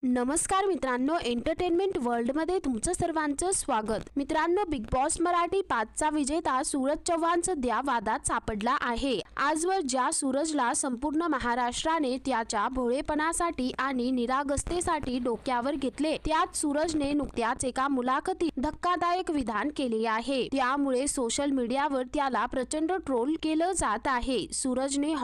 नमस्कार मित्रांनो, entertainment world मध्ये तुमचं सर्वांचं स्वागत। मित्रांनो, बिग बॉस मराठी 5चा विजेता सूरज चव्हाण सध्या वादात सापडला आहे। आजवर ज्या सूरजला संपूर्ण महाराष्ट्राने त्याच्या भोळेपणासाठी आणि निरागसतेसाठी डोक्यावर घेतले, त्यात सूरजने नुकत्याच एका मुलाखतीत धक्कादायक विधान केले आहे। त्यामुळे सोशल मीडियावर त्याला प्रचंड ट्रोल केलं जात आहे। सूरजने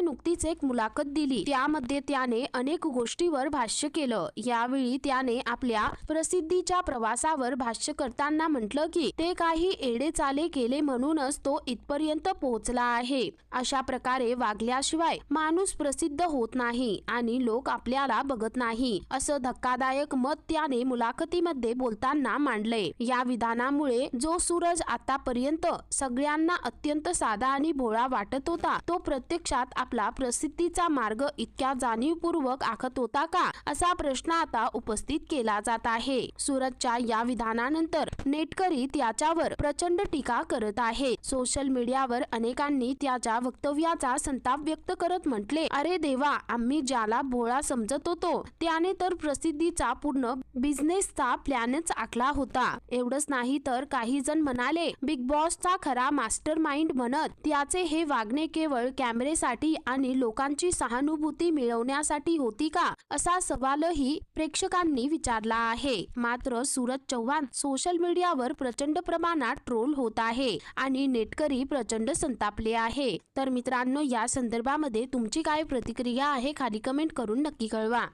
नुकतीच एक मुलाखत दिली, त्यामध्ये त्याने अनेक गोष्टीवर भाष्य केलं। यावेळी त्याने आपल्या प्रसिद्धीच्या प्रवासावर भाष्य करताना म्हटलं की ते काही एडेचाले केले म्हणूनच तो इथपर्यंत पोहोचला आहे। अशा प्रकारे वागल्याशिवाय माणूस प्रसिद्ध होत नाही आणि लोक आपल्याला बघत नाही, असं धक्कादायक मत त्याने मुलाखतीमध्ये बोलताना मांडलंय। या विधानामुळे जो सूरज आतापर्यंत सगळ्यांना अत्यंत साधा आणि भोळा वाटत होता, तो प्रत्यक्षात आपला प्रसिद्धीचा मार्ग इतक्या जाणीवपूर्वक आखत होता का, असा प्रश्न आता उपस्थित केला जात आहे। सूरजच्या या विधानानंतर नेटकरी त्याच्यावर प्रचंड टीका करत आहे। सोशल मीडियावर अनेकांनी त्याच्या वक्तव्याचा संताप व्यक्त करत म्हटले, अरे देवा, आम्ही ज्याला भोळा समजत होतो त्याने तर प्रसिद्धीचा पूर्ण बिझनेसचा प्लॅनच आखला होता। एवढंच नाही तर काही जण म्हणाले, बिग बॉसचा खरा मास्टर माइंड म्हणत त्याचे हे वागणे केवळ कॅमेरेसाठी आणि लोकांची सहानुभूती मिळवण्यासाठी होती का, असा सवालही प्रेक्षकांनी विचारला आहे। मात्र सूरज चव्हाण सोशल मीडियावर प्रचंड प्रमाणात ट्रोल होत आहे आणि नेटकरी प्रचंड संतापले आहे। तर मित्रांनो, या संदर्भामध्ये तुमची काय प्रतिक्रिया आहे, खाली कमेंट करून नक्की कळवा।